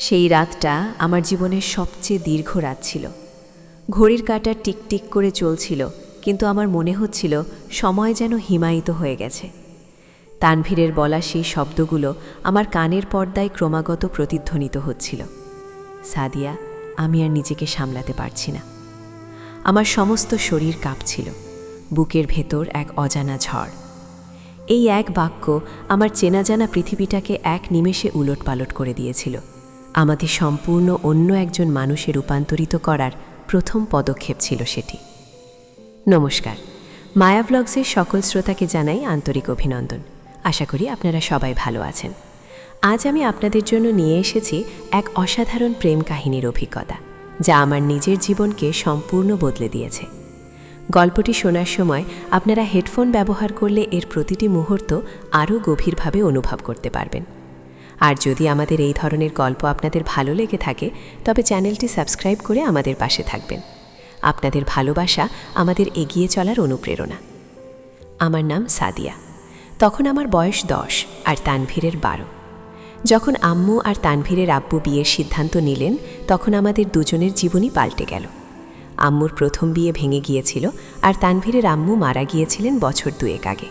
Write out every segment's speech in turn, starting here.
সেই রাতটা আমার জীবনের সবচেয়ে দীর্ঘ রাত ছিল। ঘড়ির কাঁটা টিকটিক করে চলছিল, কিন্তু আমার মনে হচ্ছিল সময় যেন হিমায়িত হয়ে গেছে। তানভীরের বলা সেই শব্দগুলো আমার কানের পর্দায় ক্রমাগত প্রতিধ্বনিত হচ্ছিল। সাদিয়া, আমি আর নিজেকে সামলাতে পারছি না। আমার সমস্ত শরীর কাঁপছিল, বুকের ভেতর এক অজানা ঝড়। এই এক বাক্য আমার চেনা জানা পৃথিবীটাকে এক নিমেষে উলটপালট করে দিয়েছিল। আমাদের সম্পূর্ণ অন্য একজন মানুষে রূপান্তরিত করার প্রথম পদক্ষেপ ছিল সেটি। নমস্কার, মায়া ব্লগসের সকল শ্রোতাকে জানাই আন্তরিক অভিনন্দন। আশা করি আপনারা সবাই ভালো আছেন। আজ আমি আপনাদের জন্য নিয়ে এসেছি এক অসাধারণ প্রেম কাহিনীর অভিজ্ঞতা, যা আমার নিজের জীবনকে সম্পূর্ণ বদলে দিয়েছে। গল্পটি শোনার সময় আপনারা হেডফোন ব্যবহার করলে এর প্রতিটি মুহূর্ত আরও গভীরভাবে অনুভব করতে পারবেন। আর যদি আমাদের এই ধরনের গল্প আপনাদের ভালো লেগে থাকে, তবে চ্যানেলটি সাবস্ক্রাইব করে আমাদের পাশে থাকবেন। আপনাদের ভালোবাসা আমাদের এগিয়ে চলার অনুপ্রেরণা। আমার নাম সাদিয়া। তখন আমার বয়স 10 আর তানভীরের 12। যখন আম্মু আর তানভীরের আব্বু বিয়ের সিদ্ধান্ত নিলেন, তখন আমাদের দুজনের জীবনই পাল্টে গেল। আম্মুর প্রথম বিয়ে ভেঙে গিয়েছিল, আর তানভীরের আম্মু মারা গিয়েছিলেন বছর 2 আগে।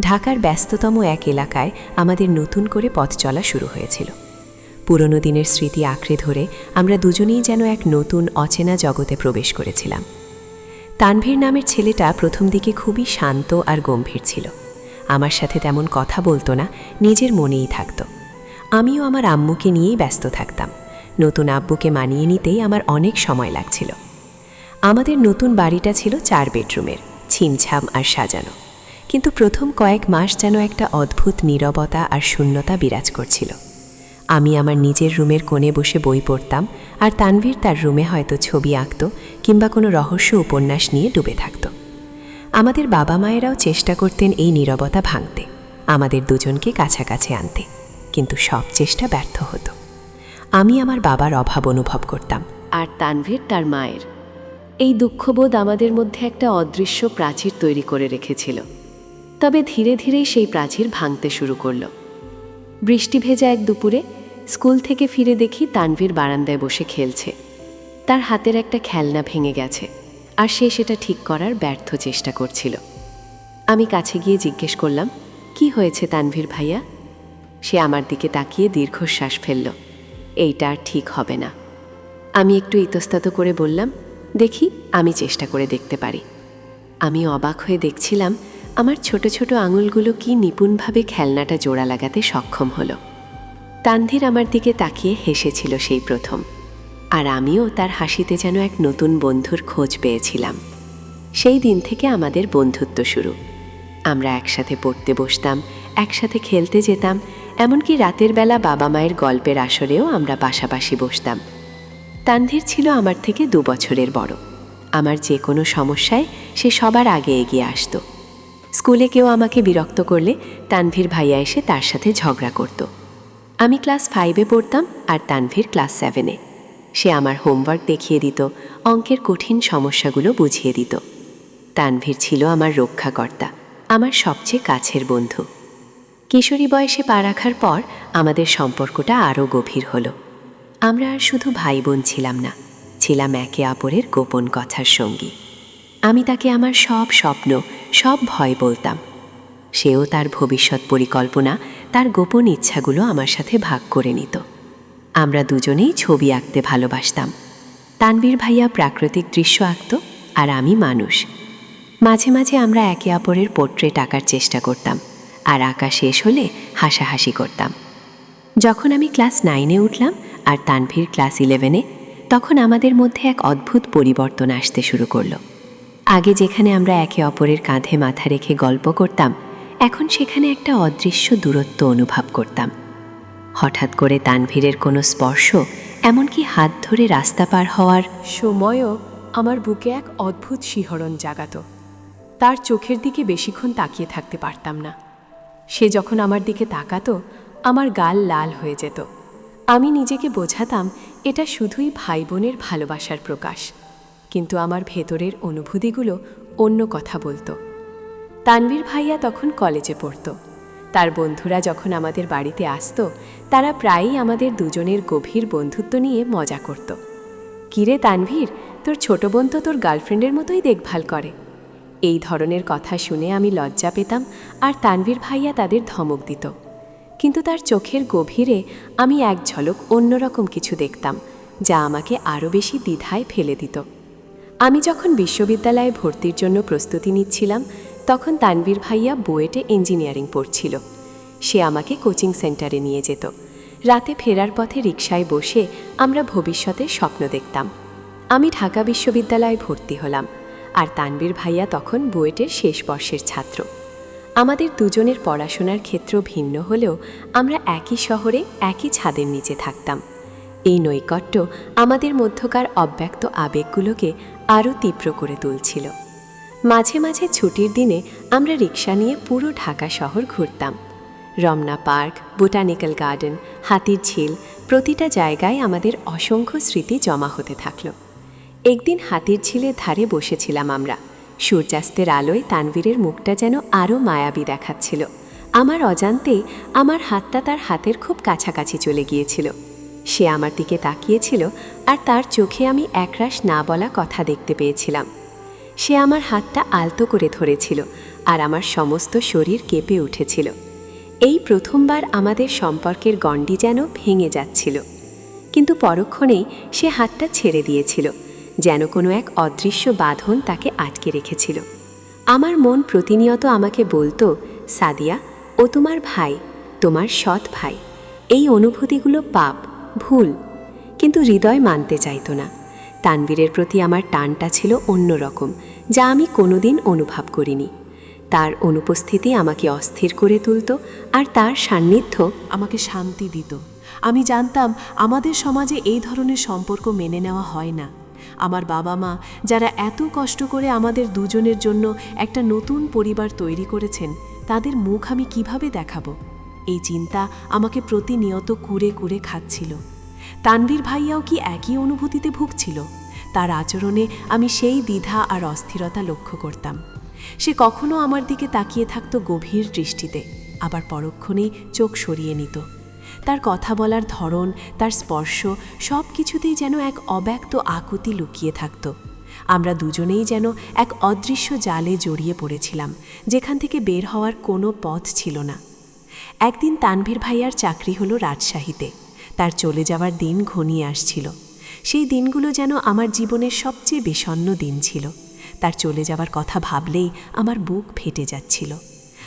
ঢাকার ব্যস্ততম এক এলাকায় আমাদের নতুন করে পথ চলা শুরু হয়েছিল। পুরনো দিনের স্মৃতি আঁকড়ে ধরে আমরা দুজনেই যেন এক নতুন অচেনা জগতে প্রবেশ করেছিলাম। তানভীর নামের ছেলেটা প্রথম দিকে খুবই শান্ত আর গম্ভীর ছিল। আমার সাথে তেমন কথা বলতো না, নিজের মনেই থাকত। আমিও আমার আম্মুকে নিয়েই ব্যস্ত থাকতাম। নতুন আব্বুকে মানিয়ে নিতেই আমার অনেক সময় লাগছিল। আমাদের নতুন বাড়িটা ছিল 4 বেডরুমের, ছিমছাম আর সাজানো। কিন্তু প্রথম কয়েক মাস যেন একটা অদ্ভুত নীরবতা আর শূন্যতা বিরাজ করছিল। আমি আমার নিজের রুমের কোণে বসে বই পড়তাম, আর তানভীর তার রুমে হয়তো ছবি আঁকত কিংবা কোনো রহস্য উপন্যাস নিয়ে ডুবে থাকত। আমাদের বাবা মায়েরাও চেষ্টা করতেন এই নীরবতা ভাঙতে, আমাদের দুজনকে কাছাকাছি আনতে, কিন্তু সব চেষ্টা ব্যর্থ হতো। আমি আমার বাবার অভাব অনুভব করতাম, আর তানভীর তার মায়ের। এই দুঃখবোধ আমাদের মধ্যে একটা অদৃশ্য প্রাচীর তৈরি করে রেখেছিল। তবে ধীরে ধীরেই সেই প্রাচীর ভাঙতে শুরু করল। বৃষ্টি ভেজা এক দুপুরে স্কুল থেকে ফিরে দেখি তানভীর বারান্দায় বসে খেলছে। তার হাতের একটা খেলনা ভেঙে গেছে, আর সে সেটা ঠিক করার ব্যর্থ চেষ্টা করছিল। আমি কাছে গিয়ে জিজ্ঞেস করলাম, কি হয়েছে তানভীর ভাইয়া? সে আমার দিকে তাকিয়ে দীর্ঘশ্বাস ফেলল। এইটা আর ঠিক হবে না। আমি একটু ইতস্তত করে বললাম, দেখি, আমি চেষ্টা করে দেখতে পারি। আমি অবাক হয়ে দেখছিলাম আমার ছোট ছোট আঙুলগুলো কি নিপুণভাবে খেলনাটা জোড়া লাগাতে সক্ষম হলো। তানভীর আমার দিকে তাকিয়ে হেসেছিল সেই প্রথম, আর আমিও তার হাসিতে যেন এক নতুন বন্ধুর খোঁজ পেয়েছিলাম। সেই দিন থেকে আমাদের বন্ধুত্ব শুরু। আমরা একসাথে পড়তে বসতাম, একসাথে খেলতে যেতাম, এমনকি রাতের বেলা বাবা মায়ের গল্পের আসরেও আমরা পাশাপাশি বসতাম। তানভীর ছিল আমার থেকে 2 বছরের বড়। আমার যে কোনো সমস্যায় সে সবার আগে এগিয়ে আসতো। স্কুলে কেউ আমাকে বিরক্ত করলে তানভীর ভাইয়া এসে তার সাথে ঝগড়া করত। আমি ক্লাস 5-এ পড়তাম, আর তানভীর ক্লাস 7-এ। সে আমার হোমওয়ার্ক দেখিয়ে দিত, অঙ্কের কঠিন সমস্যাগুলো বুঝিয়ে দিত। তানভীর ছিল আমার রক্ষাকর্তা, আমার সবচেয়ে কাছের বন্ধু। কিশোরী বয়সে পা রাখার পর আমাদের সম্পর্কটা আরও গভীর হলো। আমরা আর শুধু ভাই বোন ছিলাম না, ছিলাম একে অপরের গোপন কথার সঙ্গী। আমি তাকে আমার সব স্বপ্ন, সব ভয় বলতাম। সেও তার ভবিষ্যৎ পরিকল্পনা, তার গোপন ইচ্ছাগুলো আমার সাথে ভাগ করে নিত। আমরা দুজনেই ছবি আঁকতে ভালোবাসতাম। তানভীর ভাইয়া প্রাকৃতিক দৃশ্য আঁকত, আর আমি মানুষ। মাঝে মাঝে আমরা একে অপরের পোর্ট্রেট আঁকার চেষ্টা করতাম, আর আঁকা শেষ হলে হাসাহাসি করতাম। যখন আমি ক্লাস 9-এ উঠলাম আর তানভীর ক্লাস 11-এ, তখন আমাদের মধ্যে এক অদ্ভুত পরিবর্তন আসতে শুরু করলো। আগে যেখানে আমরা একে অপরের কাঁধে মাথা রেখে গল্প করতাম, এখন সেখানে একটা অদৃশ্য দূরত্ব অনুভব করতাম। হঠাৎ করে তানভীরের কোনো স্পর্শ, এমনকি হাত ধরে রাস্তা পার হওয়ার সময়ও আমার বুকে এক অদ্ভুত শিহরণ জাগাত। তার চোখের দিকে বেশিক্ষণ তাকিয়ে থাকতে পারতাম না। সে যখন আমার দিকে তাকাতো, আমার গাল লাল হয়ে যেত। আমি নিজেকে বোঝাতাম এটা শুধুই ভাই বোনের ভালোবাসার প্রকাশ, কিন্তু আমার ভেতরের অনুভূতিগুলো অন্য কথা বলতো। তানভীর ভাইয়া তখন কলেজে পড়ত। তার বন্ধুরা যখন আমাদের বাড়িতে আসতো তারা প্রায়ই আমাদের দুজনের গভীর বন্ধুত্ব নিয়ে মজা করত। কিরে তানভীর, তোর ছোট বোন তো তোর গার্লফ্রেন্ডের মতোই দেখভাল করে। এই ধরনের কথা শুনে আমি লজ্জা পেতাম, আর তানভীর ভাইয়া তাদের ধমক দিত। কিন্তু তার চোখের গভীরে আমি এক ঝলক অন্যরকম কিছু দেখতাম, যা আমাকে আরও বেশি দ্বিধায় ফেলে দিত। আমি যখন বিশ্ববিদ্যালয়ে ভর্তির জন্য প্রস্তুতি নিচ্ছিলাম, তখন তানভীর ভাইয়া বুয়েটে ইঞ্জিনিয়ারিং পড়ছিল। সে আমাকে কোচিং সেন্টারে নিয়ে যেত। রাতে ফেরার পথে রিকশায় বসে আমরা ভবিষ্যতের স্বপ্ন দেখতাম। আমি ঢাকা বিশ্ববিদ্যালয়ে ভর্তি হলাম, আর তানভীর ভাইয়া তখন বুয়েটের শেষ বর্ষের ছাত্র। আমাদের দুজনের পড়াশোনার ক্ষেত্র ভিন্ন হলেও আমরা একই শহরে একই ছাদের নিচে থাকতাম। এই নৈকট্য আমাদের মধ্যকার অব্যক্ত আবেগগুলোকে আরও তীব্র করে তুলছিল। মাঝে মাঝে ছুটির দিনে আমরা রিকশা নিয়ে পুরো ঢাকা শহর ঘুরতাম। রমনা পার্ক, বোটানিক্যাল গার্ডেন, হাতির ঝিল, প্রতিটা জায়গায় আমাদের অসংখ্য স্মৃতি জমা হতে থাকল। একদিন হাতির ঝিলের ধারে বসেছিলাম আমরা। সূর্যাস্তের আলোয় তানভীরের মুখটা যেন আরও মায়াবী দেখাচ্ছিল। আমার অজান্তেই আমার হাতটা তার হাতের খুব কাছাকাছি চলে গিয়েছিল। সে আমার দিকে তাকিয়েছিল, আর তার চোখে আমি একরাশ না বলা কথা দেখতে পেয়েছিলাম। সে আমার হাতটা আলতো করে ধরেছিল, আর আমার সমস্ত শরীর কেঁপে উঠেছিল। এই প্রথমবার আমাদের সম্পর্কের গণ্ডি যেন ভেঙে যাচ্ছিল। কিন্তু পরক্ষণেই সে হাতটা ছেড়ে দিয়েছিল, যেন কোনো এক অদৃশ্য বাঁধন তাকে আটকে রেখেছিল। আমার মন প্রতিনিয়ত আমাকে বলতো, সাদিয়া, ও তোমার ভাই, তোমার সৎ ভাই। এই অনুভূতিগুলো পাপ, ভুল। কিন্তু হৃদয় মানতে চাইতো না। তানভীরের প্রতি আমার টানটা ছিল অন্যরকম, যা আমি কোনোদিন অনুভব করিনি। তার অনুপস্থিতি আমাকে অস্থির করে তুলত, আর তার সান্নিধ্য আমাকে শান্তি দিত। আমি জানতাম আমাদের সমাজে এই ধরনের সম্পর্ক মেনে নেওয়া হয় না। আমার বাবা মা, যারা এত কষ্ট করে আমাদের দুজনের জন্য একটা নতুন পরিবার তৈরি করেছেন, তাদের মুখ আমি কিভাবে দেখাবো? এই চিন্তা আমাকে প্রতিনিয়ত কুরে কুরে খাচ্ছিল। তানভীর ভাইয়াও কি একই অনুভূতিতে ভুগছিল? তার আচরণে আমি সেই দ্বিধা আর অস্থিরতা লক্ষ্য করতাম। সে কখনো আমার দিকে তাকিয়ে থাকত গভীর দৃষ্টিতে, আবার পরক্ষণেই চোখ সরিয়ে নিত। তার কথা বলার ধরন, তার স্পর্শ, সব কিছুতেই যেন এক অব্যক্ত আকুতি লুকিয়ে থাকত। আমরা দুজনেই যেন এক অদৃশ্য জালে জড়িয়ে পড়েছিলাম, যেখান থেকে বের হওয়ার কোনো পথ ছিল না। একদিন তানভীর ভাইয়ার চাকরি হলো রাজশাহীতে। তার চলে যাওয়ার দিন ঘনিয়ে আসছিল। সেই দিনগুলো যেন আমার জীবনের সবচেয়ে বিষণ্ণ দিন ছিল। তার চলে যাওয়ার কথা ভাবলেই আমার বুক ফেটে যাচ্ছিল।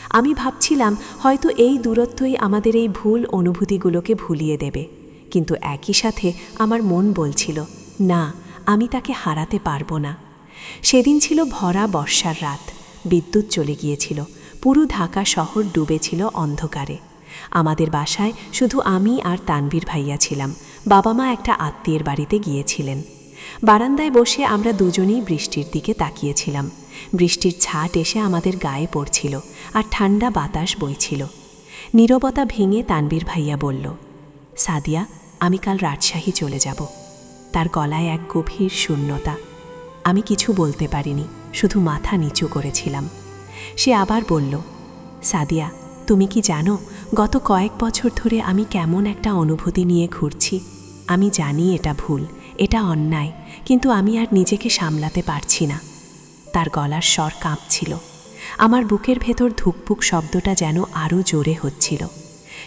আমি ভাবছিলাম হয়তো এই দূরত্বই আমাদের এই ভুল অনুভূতিগুলোকে ভুলিয়ে দেবে। কিন্তু একই সাথে আমার মন বলছিল, না, আমি তাকে হারাতে পারবো না। সেদিন ছিল ভরা বর্ষার রাত। বিদ্যুৎ চলে গিয়েছিল। পুরো ঢাকা শহর ডুবেছিল অন্ধকারে। আমাদের বাসায় শুধু আমি আর তানভীর ভাইয়া ছিলাম। বাবা মা একটা আত্মীয়ের বাড়িতে গিয়েছিলেন। বারান্দায় বসে আমরা দুজনেই বৃষ্টির দিকে তাকিয়েছিলাম। বৃষ্টির ছাট এসে আমাদের গায়ে পড়ছিল, আর ঠান্ডা বাতাস বইছিল। নীরবতা ভেঙে তানভীর ভাইয়া বলল, সাদিয়া, আমি কাল রাজশাহী চলে যাব। তার গলায় এক গভীর শূন্যতা। আমি কিছু বলতে পারিনি, শুধু মাথা নিচু করেছিলাম। সে আবার বলল, সাদিয়া, তুমি কি জানো গত কয়েক বছর ধরে আমি কেমন একটা অনুভূতি নিয়ে ঘুরছি? আমি জানি এটা ভুল, এটা অন্যায়, কিন্তু আমি আর নিজেকে সামলাতে পারছি না। তার গলার স্বর কাঁপছিল। আমার বুকের ভেতর ধুকপুক শব্দটা যেন আরও জোরে হচ্ছিল।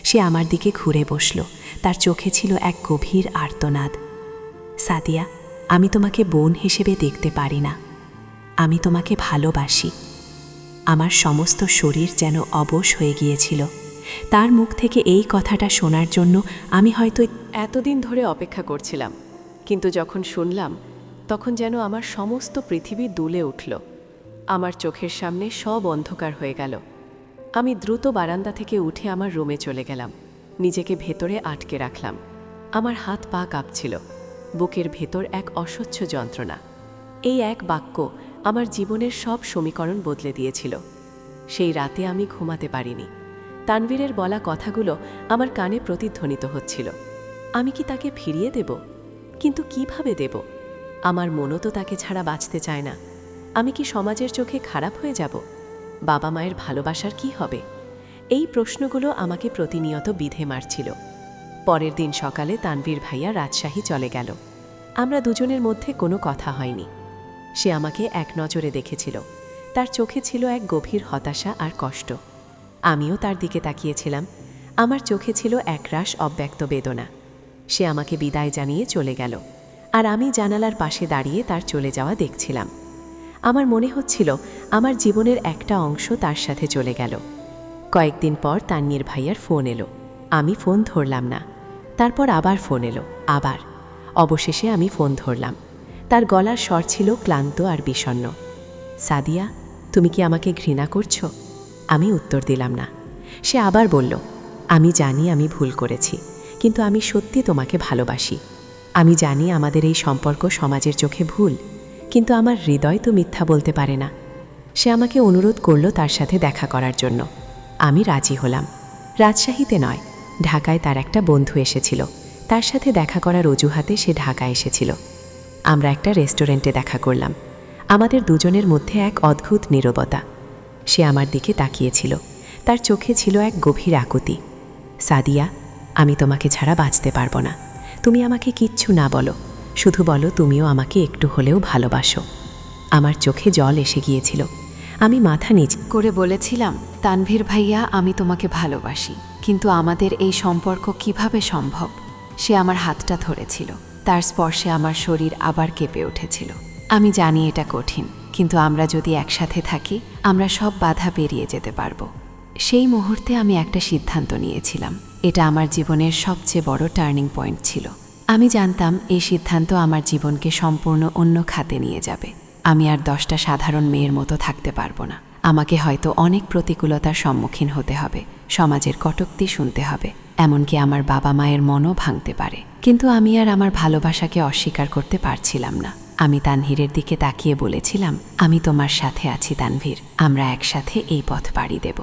সে আমার দিকে ঘুরে বসল। তার চোখে ছিল এক গভীর আর্তনাদ। সাদিয়া, আমি তোমাকে বোন হিসেবে দেখতে পারি না। আমি তোমাকে ভালোবাসি। আমার সমস্ত শরীর যেন অবশ হয়ে গিয়েছিল। তার মুখ থেকে এই কথাটা শোনার জন্য আমি হয়তো এতদিন ধরে অপেক্ষা করছিলাম, কিন্তু যখন শুনলাম তখন যেন আমার সমস্ত পৃথিবী দুলে উঠল। আমার চোখের সামনে সব অন্ধকার হয়ে গেল। আমি দ্রুত বারান্দা থেকে উঠে আমার রুমে চলে গেলাম। নিজেকে ভেতরে আটকে রাখলাম। আমার হাত পা কাঁপছিল। বুকের ভেতর এক অসহ্য যন্ত্রণা। এই এক বাক্য আমার জীবনের সব সমীকরণ বদলে দিয়েছিল। সেই রাতে আমি ঘুমাতে পারিনি। তানভীরের বলা কথাগুলো আমার কানে প্রতিধ্বনিত হচ্ছিল। আমি কি তাকে ফিরিয়ে দেব? কিন্তু কিভাবে দেব? আমার মনও তো তাকে ছাড়া বাঁচতে চায় না। আমি কি সমাজের চোখে খারাপ হয়ে যাব? বাবা মায়ের ভালোবাসার কি হবে? এই প্রশ্নগুলো আমাকে প্রতিনিয়ত বিধে মারছিল। পরের দিন সকালে তানভীর ভাইয়া রাজশাহী চলে গেল। আমরা দুজনের মধ্যে কোনো কথা হয়নি। সে আমাকে এক নজরে দেখেছিল। তার চোখে ছিল এক গভীর হতাশা আর কষ্ট। আমিও তার দিকে তাকিয়েছিলাম। আমার চোখে ছিল একরাশ অব্যক্ত বেদনা। সে আমাকে বিদায় জানিয়ে চলে গেল, আর আমি জানালার পাশে দাঁড়িয়ে তার চলে যাওয়া দেখছিলাম। আমার মনে হচ্ছিল আমার জীবনের একটা অংশ তার সাথে চলে গেল। কয়েকদিন পর তান্নির ভাইয়ার ফোন এলো। আমি ফোন ধরলাম না। তারপর আবার ফোন এলো, আবার। অবশেষে আমি ফোন ধরলাম। তার গলার স্বর ছিল ক্লান্ত আর বিষণ্ণ। সাদিয়া, তুমি কি আমাকে ঘৃণা করছো? আমি উত্তর দিলাম না। সে আবার বলল, আমি জানি আমি ভুল করেছি, কিন্তু আমি সত্যি তোমাকে ভালোবাসি। আমি জানি আমাদের এই সম্পর্ক সমাজের চোখে ভুল, কিন্তু আমার হৃদয় তো মিথ্যা বলতে পারে না। সে আমাকে অনুরোধ করল তার সাথে দেখা করার জন্য। আমি রাজি হলাম। রাজশাহীতে নয়, ঢাকায় তার একটা বন্ধু এসেছিল। তার সাথে দেখা করার অজুহাতে সে ঢাকা এসেছিল। আমরা একটা রেস্টুরেন্টে দেখা করলাম। আমাদের দুজনের মধ্যে এক অদ্ভুত নীরবতা। সে আমার দিকে তাকিয়েছিল। তার চোখে ছিল এক গভীর আকুতি। সাদিয়া, আমি তোমাকে ছাড়া বাঁচতে পারবো না। তুমি আমাকে কিচ্ছু না বলো, শুধু বলো তুমিও আমাকে একটু হলেও ভালোবাসো। আমার চোখে জল এসে গিয়েছিল। আমি মাথা নিচ করে বলেছিলাম, তানভীর ভাইয়া, আমি তোমাকে ভালোবাসি, কিন্তু আমাদের এই সম্পর্ক কিভাবে সম্ভব? সে আমার হাতটা ধরেছিল। তার স্পর্শে আমার শরীর আবার কেঁপে উঠেছিল। আমি জানি এটা কঠিন, কিন্তু আমরা যদি একসাথে থাকি, আমরা সব বাধা পেরিয়ে যেতে পারবো। সেই মুহূর্তে আমি একটা সিদ্ধান্ত নিয়েছিলাম। এটা আমার জীবনের সবচেয়ে বড় টার্নিং পয়েন্ট ছিল। আমি জানতাম এই সিদ্ধান্ত আমার জীবনকে সম্পূর্ণ অন্য খাতে নিয়ে যাবে। আমি আর 10টা সাধারণ মেয়ের মতো থাকতে পারবো না। আমাকে হয়তো অনেক প্রতিকূলতার সম্মুখীন হতে হবে, সমাজের কটূক্তি শুনতে হবে, এমনকি আমার বাবা মায়ের মনও ভাঙতে পারে। কিন্তু আমি আর আমার ভালোবাসাকে অস্বীকার করতে পারছিলাম না। আমি তানভীরের দিকে তাকিয়ে বলেছিলাম, আমি তোমার সাথে আছি তানভীর, আমরা একসাথে এই পথ পাড়ি দেব।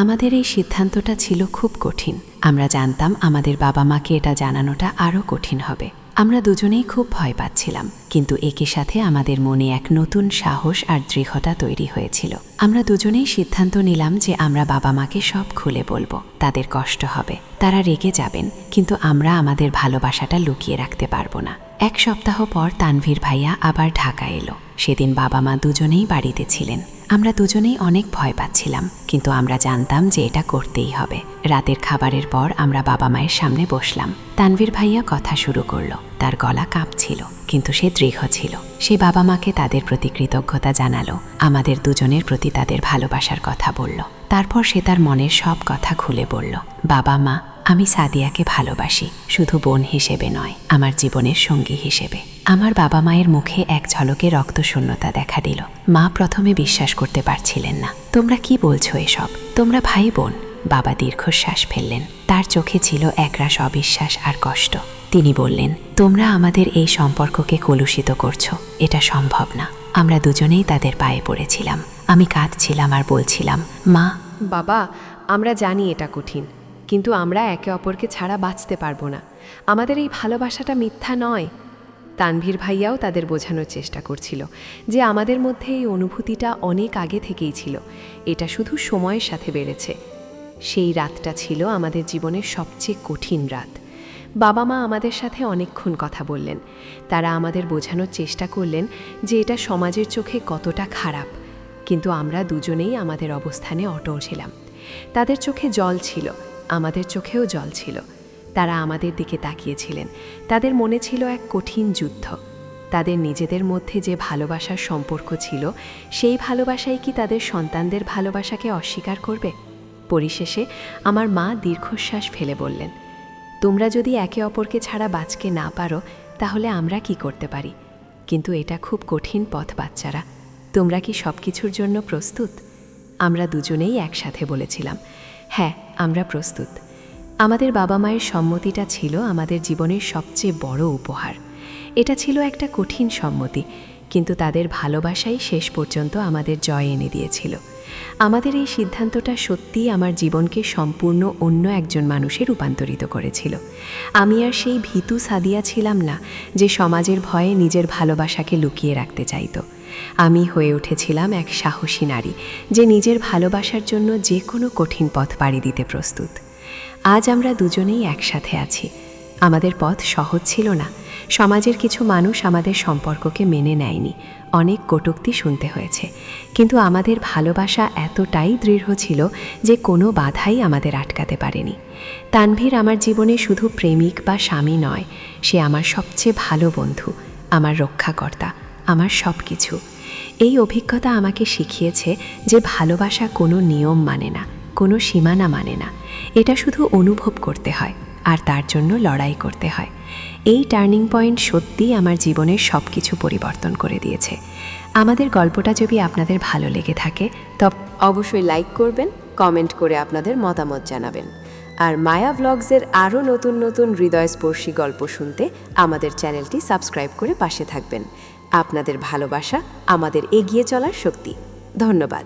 আমাদের এই সিদ্ধান্তটা ছিল খুব কঠিন। আমরা জানতাম আমাদের বাবা মাকে এটা জানানোটা আরও কঠিন হবে। আমরা দুজনেই খুব ভয় পাচ্ছিলাম, কিন্তু একই সাথে আমাদের মনে এক নতুন সাহস আর দৃঢ়তা তৈরি হয়েছিল। আমরা দুজনেই সিদ্ধান্ত নিলাম যে আমরা বাবা মাকে সব খুলে বলবো। তাদের কষ্ট হবে, তারা রেগে যাবেন, কিন্তু আমরা আমাদের ভালোবাসাটা লুকিয়ে রাখতে পারবো না। 1 সপ্তাহ পর তানভীর ভাইয়া আবার ঢাকা এলো। সেদিন বাবা মা দুজনেই বাড়িতে ছিলেন। আমরা দুজনেই অনেক ভয় পাচ্ছিলাম, কিন্তু আমরা জানতাম যে এটা করতেই হবে। রাতের খাবারের পর আমরা বাবা মায়ের সামনে বসলাম। তানভীর ভাইয়া কথা শুরু করলো। তার গলা কাঁপছিল, কিন্তু সে দৃঢ় ছিল। সে বাবা মাকে তাদের প্রতি কৃতজ্ঞতা জানালো, আমাদের দুজনের প্রতি তাদের ভালোবাসার কথা বলল। তারপর সে তার মনের সব কথা খুলে বলল, বাবা মা, আমি সাদিয়াকে ভালোবাসি, শুধু বোন হিসেবে নয়, আমার জীবনের সঙ্গী হিসেবে। আমার বাবা মায়ের মুখে এক ঝলকে রক্তশূন্যতা দেখা দিল। মা প্রথমে বিশ্বাস করতে পারছিলেন না। তোমরা কি বলছো এসব? তোমরা ভাই বোন? বাবা দীর্ঘশ্বাস ফেললেন। তার চোখে ছিল একরাশ অবিশ্বাস আর কষ্ট। তিনি বললেন, তোমরা আমাদের এই সম্পর্ককে কলুষিত করছো। এটা সম্ভব না। আমরা দুজনেই তাদের পায়ে পড়েছিলাম। আমি কাঁদছিলাম আর বলছিলাম, মা, বাবা, আমরা জানি এটা কঠিন, কিন্তু আমরা একে অপরকে ছাড়া বাঁচতে পারবো না। আমাদের এই ভালোবাসাটা মিথ্যা নয়। তানভীর ভাইয়াও তাদের বোঝানোর চেষ্টা করছিল যে আমাদের মধ্যে এই অনুভূতিটা অনেক আগে থেকেই ছিল, এটা শুধু সময়ের সাথে বেড়েছে। সেই রাতটা ছিল আমাদের জীবনের সবচেয়ে কঠিন রাত। বাবা মা আমাদের সাথে অনেকক্ষণ কথা বললেন। তারা আমাদের বোঝানোর চেষ্টা করলেন যে এটা সমাজের চোখে কতটা খারাপ, কিন্তু আমরা দুজনেই আমাদের অবস্থানে অটল ছিলাম। তাদের চোখে জল ছিল, আমাদের চোখেও জল ছিল। তারা আমাদের দিকে তাকিয়েছিলেন। তাদের মনে ছিল এক কঠিন যুদ্ধ। তাদের নিজেদের মধ্যে যে ভালোবাসার সম্পর্ক ছিল, সেই ভালোবাসাই কি তাদের সন্তানদের ভালোবাসাকে অস্বীকার করবে? পরিশেষে আমার মা দীর্ঘশ্বাস ফেলে বললেন, তোমরা যদি একে অপরকে ছাড়া বাঁচতে না পারো, তাহলে আমরা কি করতে পারি? কিন্তু এটা খুব কঠিন পথ বাচ্চারা। তোমরা কি সব কিছুর জন্য প্রস্তুত? আমরা দুজনেই একসাথে বলেছিলাম, হ্যাঁ, আমরা প্রস্তুত। আমাদের বাবা মায়ের সম্মতিটা ছিল আমাদের জীবনের সবচেয়ে বড় উপহার। এটা ছিল একটা কঠিন সম্মতি, কিন্তু তাদের ভালোবাসাই শেষ পর্যন্ত আমাদের জয় এনে দিয়েছিল। আমাদের এই সিদ্ধান্তটা সত্যিই আমার জীবনকে সম্পূর্ণ অন্য একজন মানুষে রূপান্তরিত করেছিল। আমি আর সেই ভীতু সাদিয়া ছিলাম না যে সমাজের ভয়ে নিজের ভালোবাসাকে লুকিয়ে রাখতে চাইত। আমি হয়ে উঠেছিলাম এক সাহসী নারী, যে নিজের ভালোবাসার জন্য যে কোনো কঠিন পথ পাড়ি দিতে প্রস্তুত। আজ আমরা দুজনেই একসাথে আছি। আমাদের পথ সহজ ছিল না। সমাজের কিছু মানুষ আমাদের সম্পর্ককে মেনে নেয়নি, অনেক কটূক্তি শুনতে হয়েছে, কিন্তু আমাদের ভালোবাসা এতটাই দৃঢ় ছিল যে কোনো বাধাই আমাদের আটকাতে পারেনি। তানভীর আমার জীবনে শুধু প্রেমিক বা স্বামী নয়, সে আমার সবচেয়ে ভালো বন্ধু, আমার রক্ষাকর্তা, আমার সব কিছু। এই অভিজ্ঞতা আমাকে শিখিয়েছে যে ভালোবাসা কোনো নিয়ম মানে না, কোনো সীমানা মানে না। এটা শুধু অনুভব করতে হয়, আর তার জন্য লড়াই করতে হয়। এই টার্নিং পয়েন্ট সত্যিই আমার জীবনের সব কিছু পরিবর্তন করে দিয়েছে। আমাদের গল্পটা যদি আপনাদের ভালো লেগে থাকে তবে অবশ্যই লাইক করবেন, কমেন্ট করে আপনাদের মতামত জানাবেন। আর মায়া ব্লগসের আরও নতুন নতুন হৃদয়স্পর্শী গল্প শুনতে আমাদের চ্যানেলটি সাবস্ক্রাইব করে পাশে থাকবেন। আপনাদের ভালোবাসা আমাদের এগিয়ে চলার শক্তি। ধন্যবাদ।